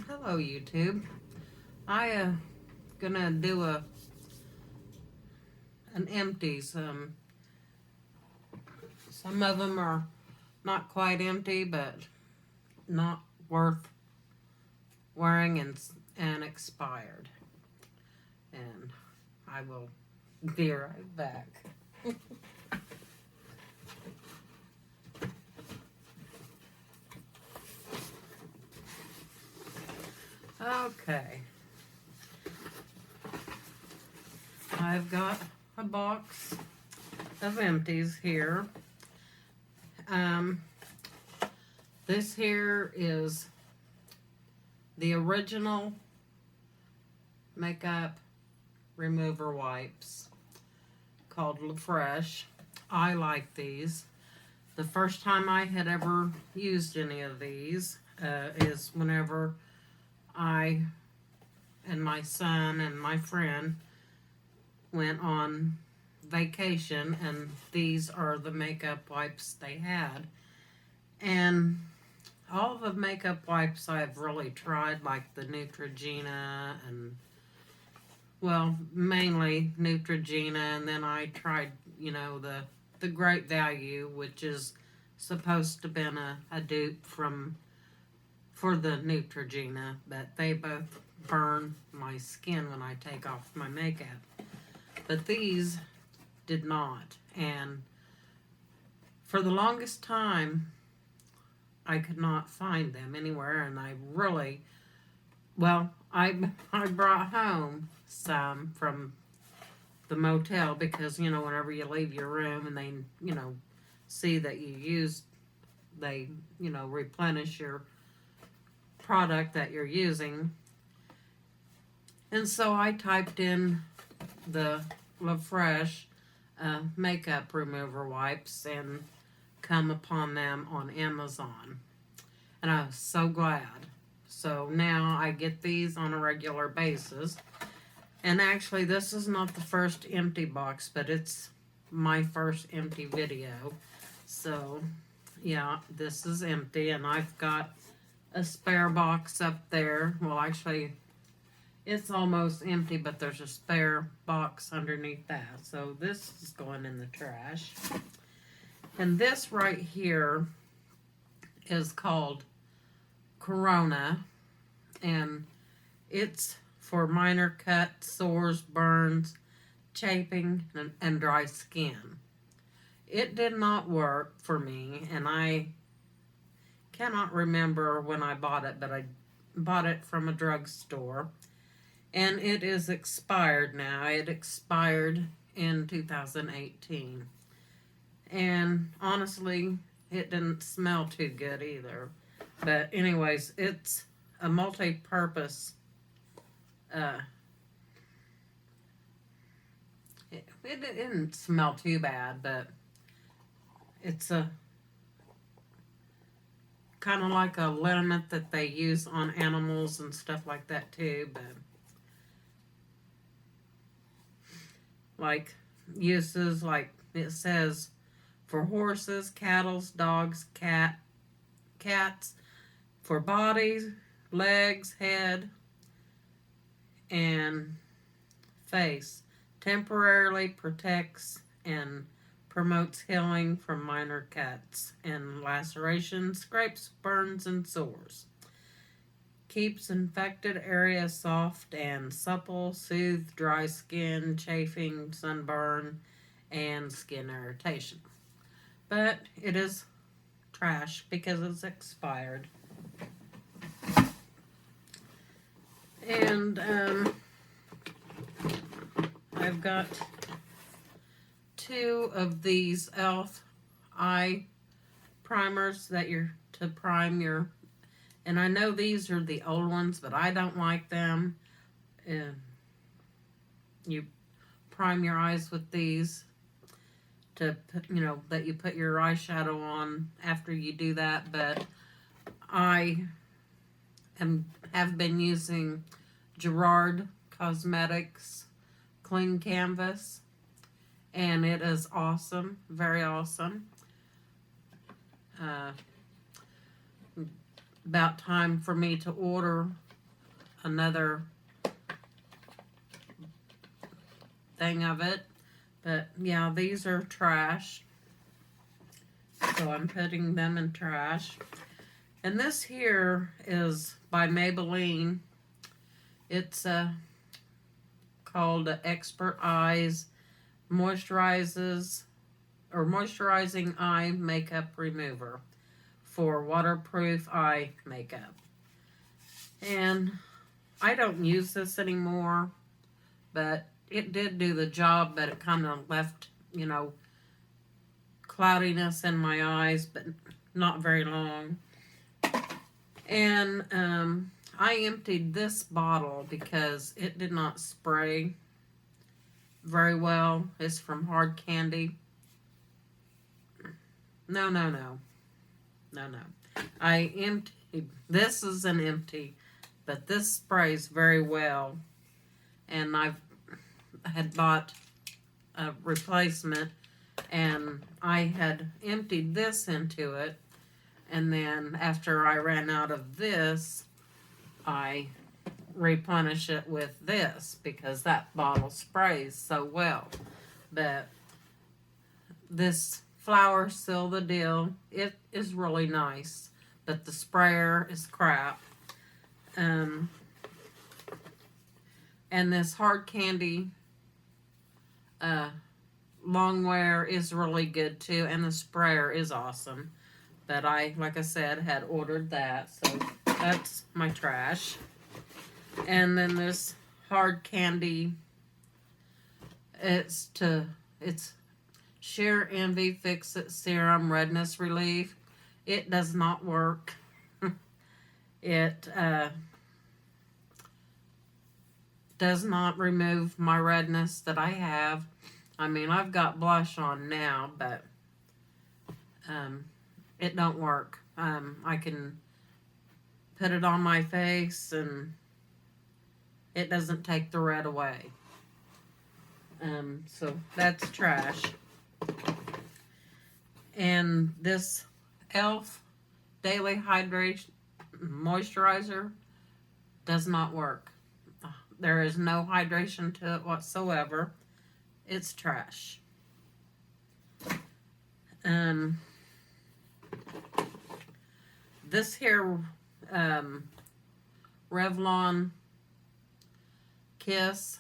Hello YouTube. I gonna do an empties. Some of them are not quite empty, but not worth wearing and expired. And I will be right back. Okay. I've got a box of empties here. This here is the original makeup remover wipes called Fresh. I like these. The first time I had ever used any of these is whenever I and my son and my friend went on vacation, and these are the makeup wipes they had. And all the makeup wipes I've really tried, like the Neutrogena and, well, mainly Neutrogena, and then I tried, the Great Value, which is supposed to have been a dupe for the Neutrogena, but they both burn my skin when I take off my makeup. But these did not, and for the longest time I could not find them anywhere, and I really, well, I brought home some from the motel because, whenever you leave your room and they, see that you used, they, replenish your product that you're using. And so I typed in the Fresh makeup remover wipes and come upon them on Amazon. And I was so glad. So now I get these on a regular basis. And actually, this is not the first empty box, but it's my first empty video. So, yeah, this is empty, and I've got a spare box up there. Well, actually, it's almost empty, but there's a spare box underneath that. So this is going in the trash. And this right here is called Corona, and it's for minor cuts, sores, burns, chafing, and dry skin. It did not work for me, and I cannot remember when I bought it, but I bought it from a drugstore. And it is expired now. It expired in 2018. And honestly, it didn't smell too good either. But anyways, it's a multi-purpose. It didn't smell too bad, but it's a kind of like a liniment that they use on animals and stuff like that too. But like uses, like it says, for horses, cattle, dogs, cats, for bodies, legs, head, and face. Temporarily protects and promotes healing from minor cuts and lacerations, scrapes, burns, and sores. Keeps infected areas soft and supple, soothe dry skin, chafing, sunburn, and skin irritation. But it is trash because it's expired. And I've got 2 of these e.l.f. eye primers that you're to prime your, and I know these are the old ones, but I don't like them. You prime your eyes with these to put, that you put your eyeshadow on after you do that. But I have been using Gerard Cosmetics Clean Canvas, and it is awesome, very awesome. About time for me to order another thing of it. But yeah, these are trash. So I'm putting them in trash. And this here is by Maybelline. It's called Expert Eyes Moisturizing Eye Makeup Remover for waterproof eye makeup. And I don't use this anymore, but it did do the job, but it kind of left, you know, cloudiness in my eyes, but not very long. And I emptied this bottle because it did not spray very well. It's from Hard Candy. No. I emptied. This is an empty, but this sprays very well. And I had bought a replacement, and I had emptied this into it. And then after I ran out of this, I replenish it with this because that bottle sprays so well. But this flower seal the deal. It is really nice, but the sprayer is crap. And this Hard Candy long wear is really good too, and the sprayer is awesome. But I, like I said, had ordered that, so that's my trash. And then this Hard Candy, it's Sheer Envy Fix It Serum Redness Relief. It does not work. It does not remove my redness that I have. I mean, I've got blush on now, but it don't work. I can put it on my face and it doesn't take the red away. So that's trash. And this e.l.f. Daily Hydration Moisturizer does not work. There is no hydration to it whatsoever. It's trash. This here Revlon Kiss,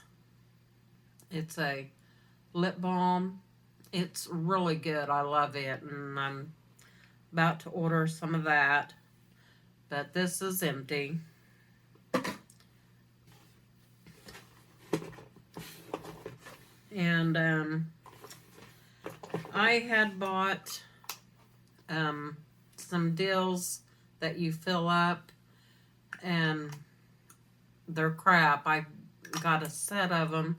it's a lip balm. It's really good. I love it, and I'm about to order some of that. But this is empty. And I had bought some deals that you fill up, and they're crap. I got a set of them.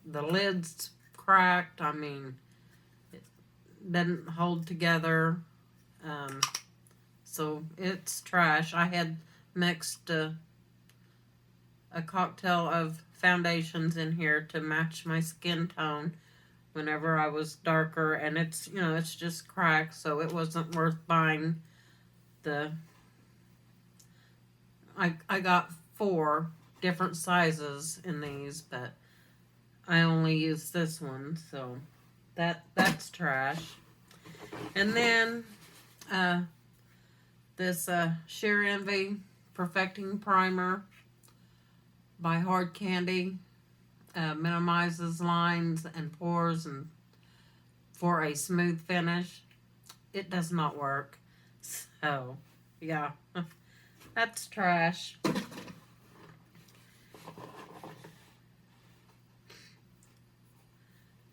The lid's cracked. I mean, it didn't hold together. So it's trash. I had mixed a cocktail of foundations in here to match my skin tone whenever I was darker, and it's, you know, it's just cracked, so it wasn't worth buying the... I got 4 different sizes in these, but I only used this one, so that's trash. And then this Sheer Envy Perfecting Primer by Hard Candy minimizes lines and pores and for a smooth finish. It does not work. So, yeah, that's trash.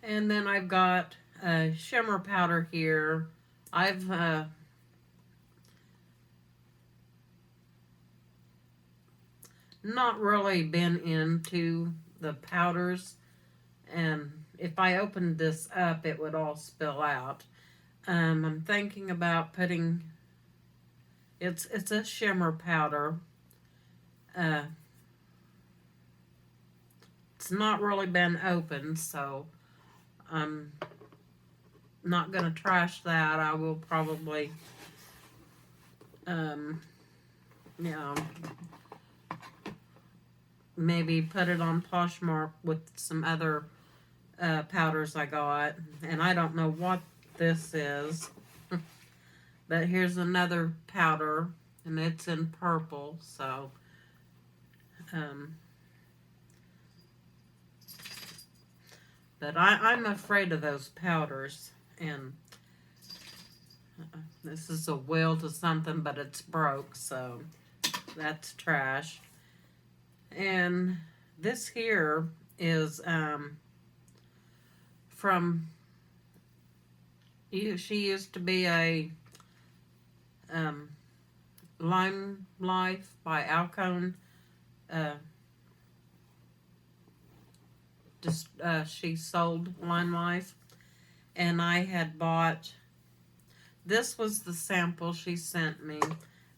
And then I've got a shimmer powder here. I've not really been into the powders, and if I opened this up, it would all spill out. I'm thinking about putting, it's a shimmer powder. It's not really been opened, so I'm not going to trash that. I will probably you know, maybe put it on Poshmark with some other powders I got. And I don't know what this is. But here's another powder, and it's in purple, so but I'm afraid of those powders, and this is a wheel to something, but it's broke, so that's trash. And this here is from, she used to be a Lime Life by Alcone. She sold Lime Life, and I had bought, this was the sample she sent me,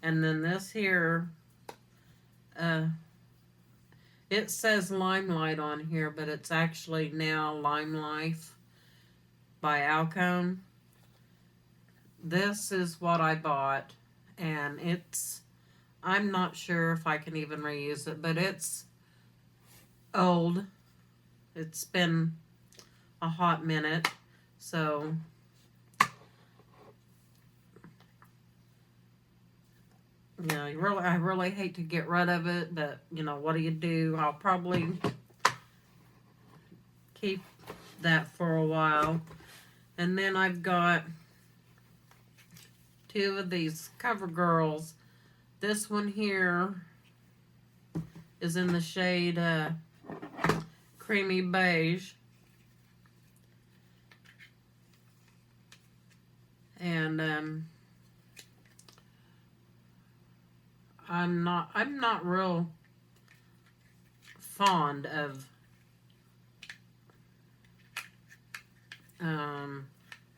and then this here, it says Limelight on here, but it's actually now Lime Life by Alcone. This is what I bought, and it's, I'm not sure if I can even reuse it, but it's old. It's been a hot minute, so you know, I really hate to get rid of it, but you know, what do you do? I'll probably keep that for a while. And then I've got two of these CoverGirls. This one here is in the shade creamy beige, and I'm not real fond of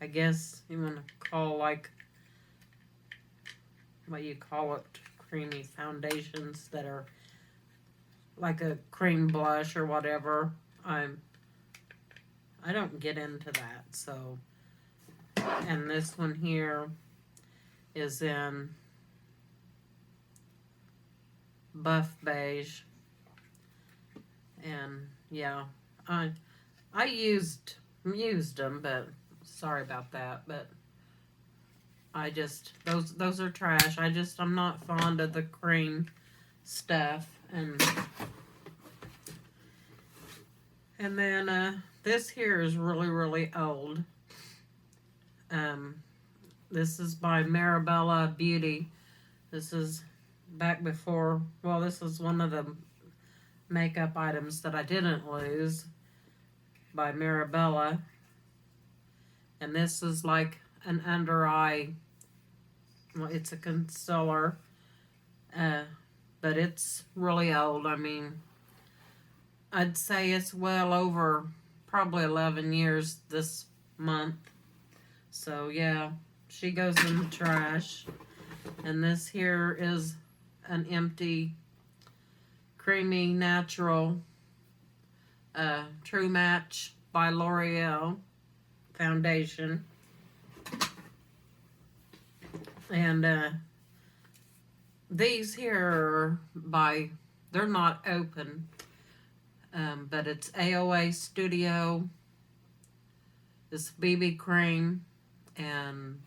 I guess you want to call, like, what you call it, creamy foundations that are like a cream blush or whatever. I don't get into that, so. And this one here is in buff beige, and yeah, I used them, but sorry about that. But I just, those are trash. I'm not fond of the cream stuff. And then this here is really old. This is by Marabella Beauty. This is back before, well, this is one of the makeup items that I didn't lose, by Marabella. And this is like an under eye, well, it's a concealer, but it's really old. I mean, I'd say it's well over probably 11 years this month. So yeah, she goes in the trash. And this here is an empty creamy natural True Match by L'Oreal foundation. And these here are by, they're not open, but it's AOA Studio. This BB cream, and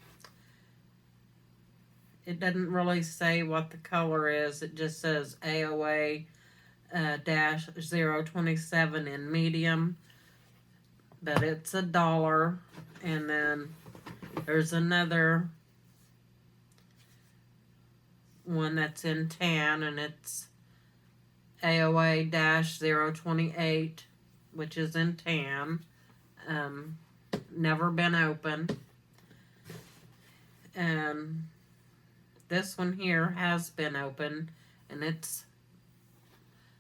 it doesn't really say what the color is. It just says AOA dash 027 in medium, but it's $1. And then there's another one that's in tan, and it's AOA dash 028, which is in tan. Never been open. And this one here has been open, and it's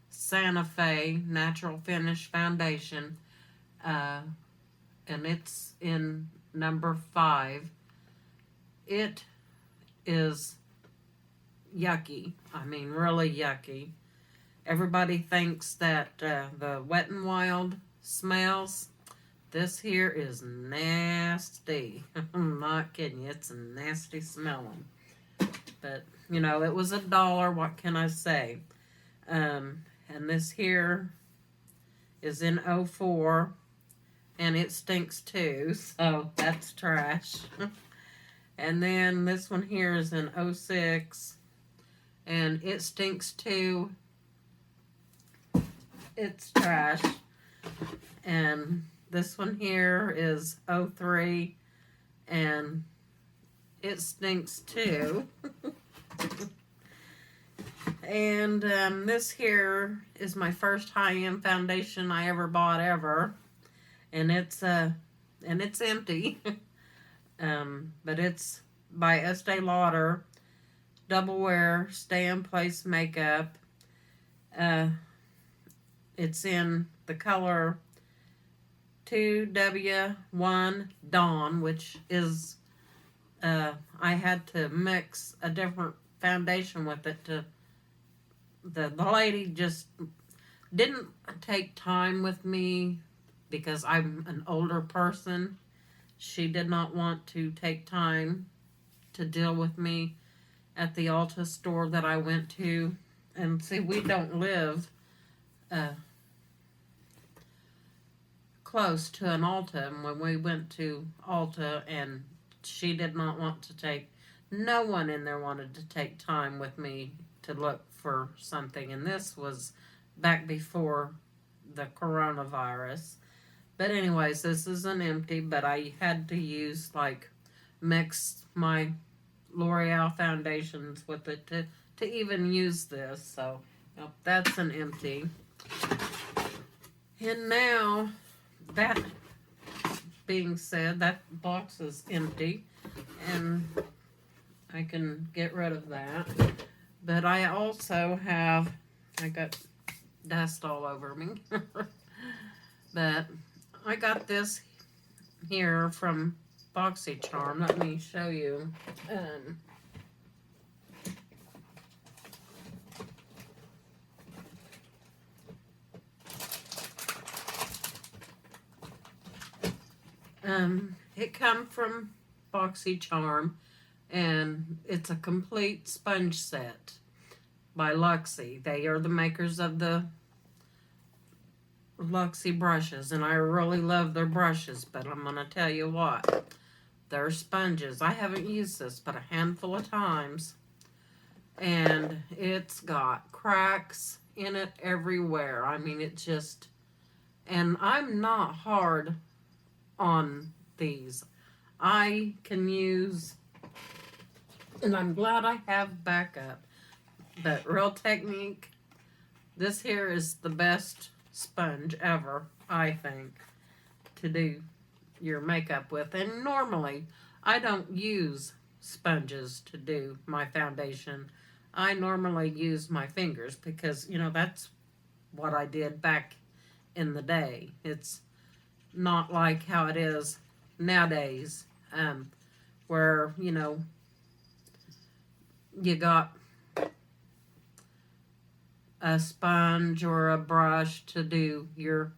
Santa Fe Natural Finish Foundation, and it's in number 5. It is yucky. I mean, really yucky. Everybody thinks that the Wet n Wild smells. This here is nasty. I'm not kidding you. It's nasty smelling. But you know, it was $1. What can I say? And this here is in '04, and it stinks too, so that's trash. And then this one here is in '06, and it stinks too. It's trash. And this one here is '03, and it stinks too. And this here is my first high-end foundation I ever bought ever, and it's empty. But it's by Estee Lauder, Double Wear Stay in Place Makeup. It's in the color 2W1 Dawn, which is I had to mix a different foundation with it to the lady just didn't take time with me because I'm an older person. She did not want to take time to deal with me at the Ulta store that I went to. And see, we don't live close to an Ulta. And when we went to Ulta, and she did not want to take, no one in there wanted to take time with me to look for something. And this was back before the coronavirus. But anyways, this is an empty, but I had to use, like, mix my L'Oreal foundations with it to even use this. So, yep, that's an empty. And now, that being said, that box is empty, and I can get rid of that. But I also have, I got dust all over me, but I got this here from BoxyCharm. Let me show you. It come from BoxyCharm, and it's a complete sponge set by Luxie. They are the makers of the Luxie brushes, and I really love their brushes, but I'm going to tell you what, they're sponges. I haven't used this but a handful of times, and it's got cracks in it everywhere. I mean, it just, and I'm not hard on these. I can use, and I'm glad I have backup, but Real Technique, this here is the best sponge ever, I think, to do your makeup with. And normally I don't use sponges to do my foundation. I normally use my fingers because, you know, that's what I did back in the day. It's not like how it is nowadays, where, you know, you got a sponge or a brush to do your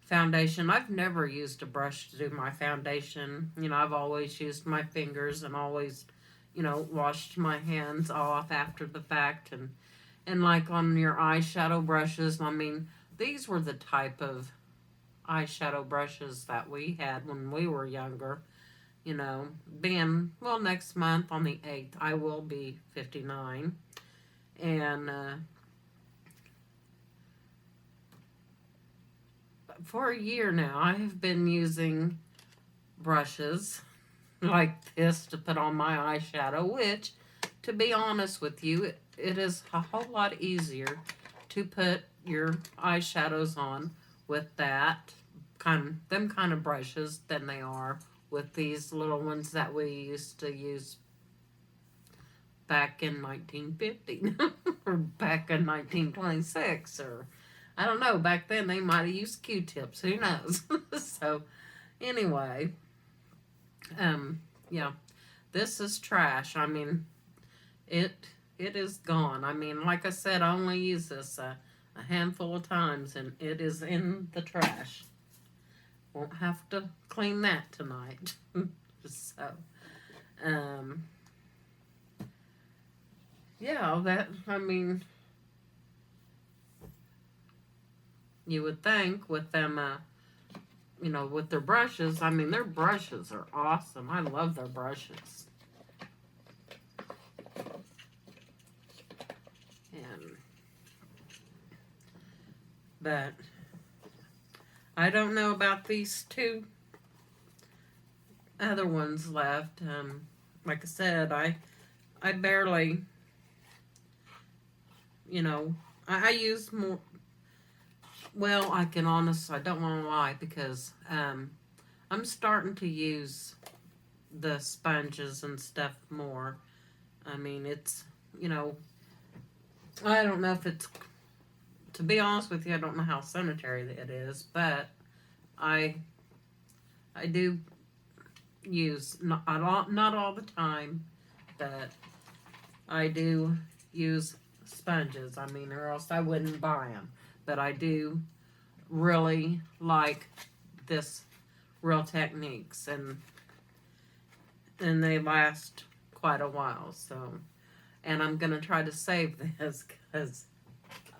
foundation. I've never used a brush to do my foundation. You know, I've always used my fingers and always, you know, washed my hands off after the fact. And like on your eyeshadow brushes, I mean, these were the type of eyeshadow brushes that we had when we were younger. You know, being, well, next month on the 8th, I will be 59. And for a year now, I have been using brushes like this to put on my eyeshadow, which, to be honest with you, it is a whole lot easier to put your eyeshadows on with them kind of brushes than they are with these little ones that we used to use back in 1950 or back in 1926, or I don't know, back then they might have used Q-tips, who knows. So anyway, yeah, this is trash. I mean, it is gone. I mean, like I said, I only use this a handful of times, and it is in the trash. Won't have to clean that tonight. So, yeah, I mean, you would think with them, with their brushes, I mean, their brushes are awesome. I love their brushes. And, but I don't know about these two other ones left. Like I said, I barely, you know, I use more. Well, I don't want to lie because I'm starting to use the sponges and stuff more. I mean, it's, you know, I don't know if it's, to be honest with you, I don't know how sanitary it is, but I I do use, not all the time, but I do use sponges. I mean, or else I wouldn't buy them. But I do really like this Real Techniques, and they last quite a while. So, and I'm gonna try to save this because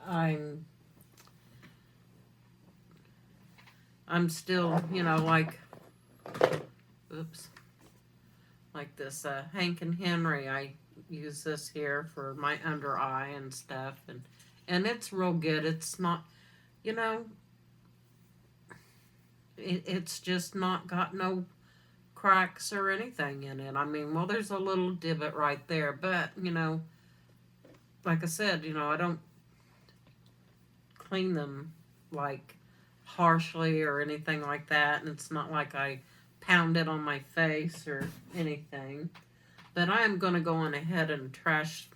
I'm I'm still, like, oops, like this Hank and Henry. I use this here for my under eye and stuff, and it's real good. It's not, you know, it's just not got no cracks or anything in it. I mean, well, there's a little divot right there, but like I said, I don't clean them like harshly or anything like that, and it's not like I pound it on my face or anything. But I am going to go on ahead and trash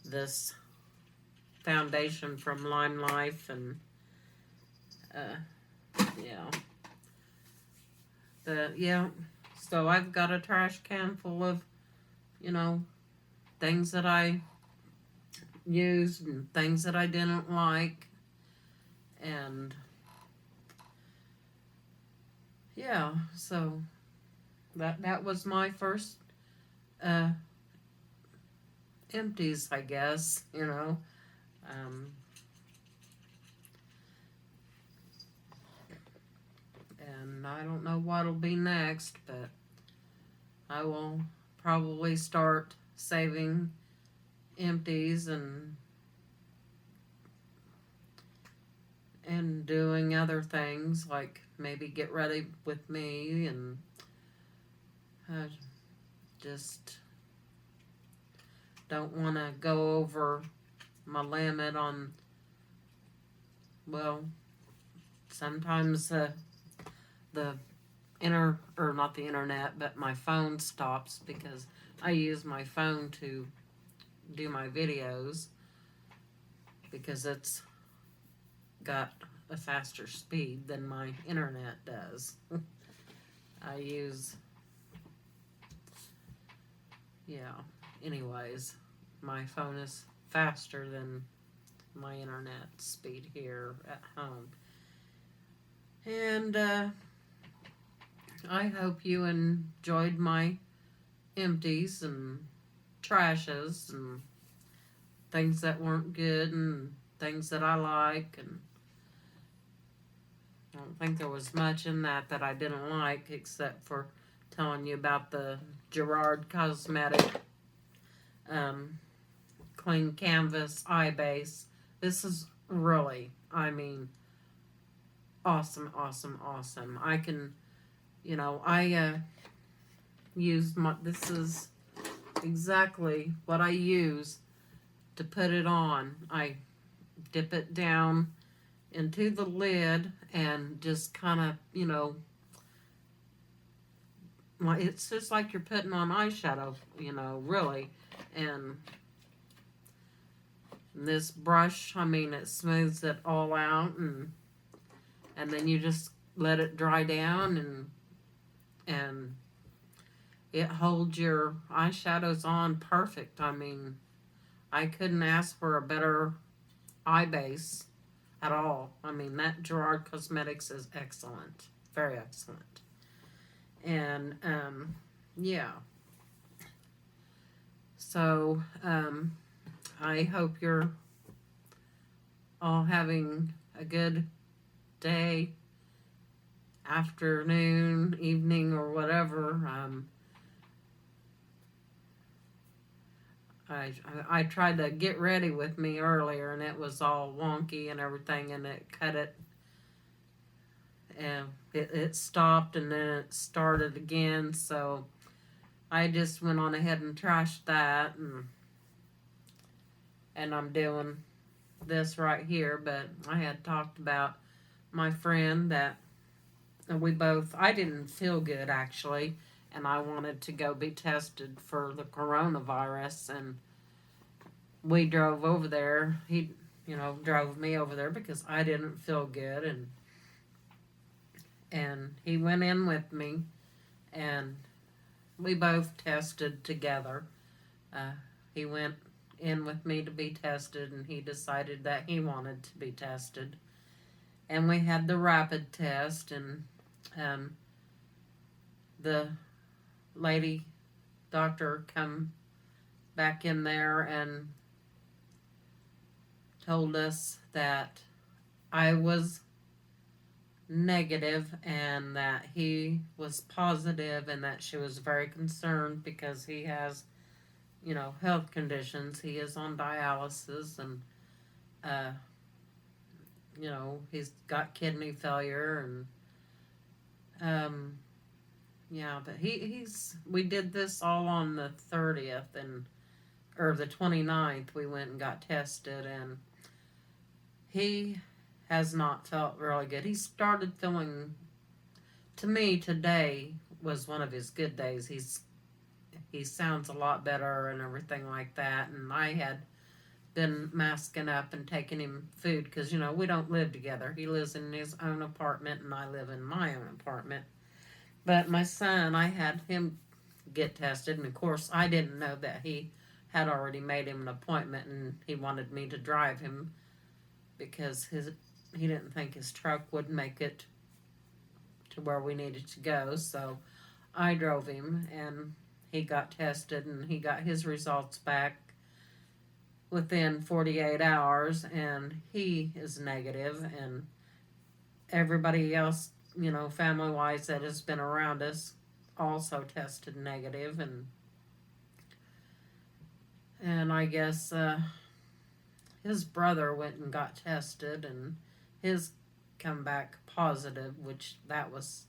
this foundation from Lime Life, and yeah. But yeah, so I've got a trash can full of, you know, things that I used and things that I didn't like. And yeah, so that was my first uh empties, I guess. Um and I don't know what'll be next, but I will probably start saving empties and doing other things like maybe get ready with me and uh, just don't want to go over my limit on, well, sometimes the or not the internet, but my phone stops because I use my phone to do my videos because it's got a faster speed than my internet does. I use, yeah, anyways, my phone is faster than my internet speed here at home. And I hope you enjoyed my empties and trashes and things that weren't good and things that I like. And I don't think there was much in that I didn't like, except for telling you about the Gerard Cosmetic clean canvas eye base. This is really, I mean, awesome, awesome, awesome. I can, I used this is exactly what I use to put it on. I dip it down into the lid and just kind of, it's just like you're putting on eyeshadow, really. And this brush, I mean, it smooths it all out, and then you just let it dry down, and it holds your eyeshadows on perfect. I mean, I couldn't ask for a better eye base at all. I mean, that Gerard Cosmetics is excellent. Very excellent. And, yeah. So, I hope you're all having a good day, afternoon, evening, or whatever. I tried to get ready with me earlier, and it was all wonky and everything, and it cut it, and it stopped, and then it started again. So I just went on ahead and trashed that, and I'm doing this right here. But I had talked about my friend that I didn't feel good actually, and I wanted to go be tested for the coronavirus, and we drove over there. He, drove me over there because I didn't feel good, and he went in with me, and we both tested together. He went in with me to be tested, and he decided that he wanted to be tested. And we had the rapid test, and the lady doctor come back in there and told us that I was negative and that he was positive, and that she was very concerned because he has, health conditions. He is on dialysis, and he's got kidney failure, and yeah, but we did this all on the 30th, or the 29th. We went and got tested, and he has not felt really good. He started feeling, to me, today was one of his good days. He sounds a lot better and everything like that, and I had been masking up and taking him food because, we don't live together. He lives in his own apartment, and I live in my own apartment. But my son, I had him get tested, and of course I didn't know that he had already made him an appointment, and he wanted me to drive him because he didn't think his truck would make it to where we needed to go. So I drove him, and he got tested, and he got his results back within 48 hours, and he is negative, and everybody else, family-wise that has been around us also tested negative, and I guess his brother went and got tested, and his come back positive, which that was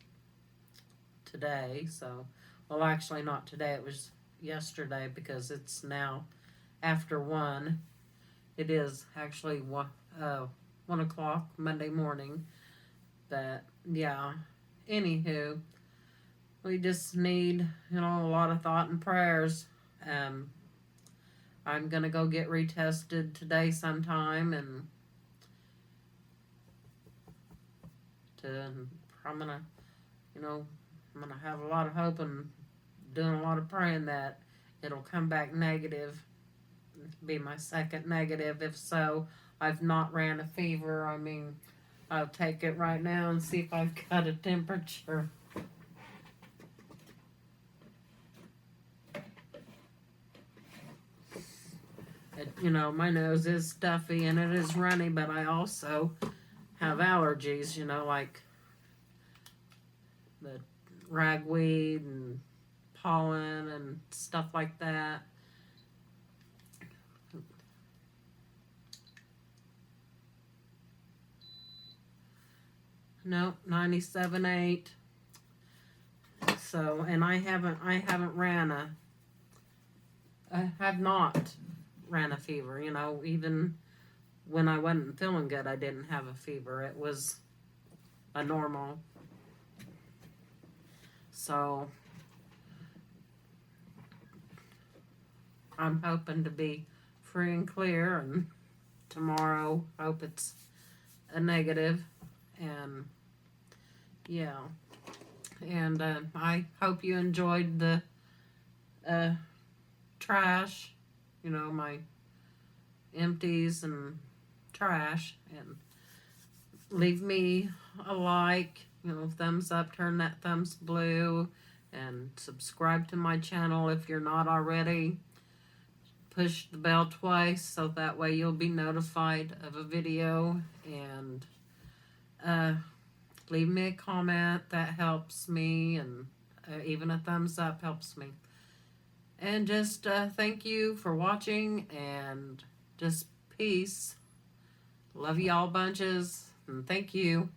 today. So, well, actually not today, it was yesterday, because it's now after 1. It is actually 1 o'clock Monday morning. But yeah, anywho, we just need, a lot of thought and prayers. I'm gonna go get retested today sometime, and I'm gonna, I'm gonna have a lot of hope and doing a lot of praying that it'll come back negative. Be my second negative. If so, I've not ran a fever. I mean, I'll take it right now and see if I've got a temperature. My nose is stuffy and it is runny, but I also have allergies, like the ragweed and pollen and stuff like that. Nope, 97.8. So, and I have not ran a fever, even when I wasn't feeling good, I didn't have a fever. It was a normal. So, I'm hoping to be free and clear, and tomorrow, hope it's a negative, and yeah. And I hope you enjoyed the trash, my empties and trash, and leave me a like, thumbs up, turn that thumbs blue, and subscribe to my channel if you're not already. push the bell twice so that way you'll be notified of a video, and leave me a comment. That helps me, and even a thumbs up helps me. And just thank you for watching, and just peace. Love y'all bunches, and thank you.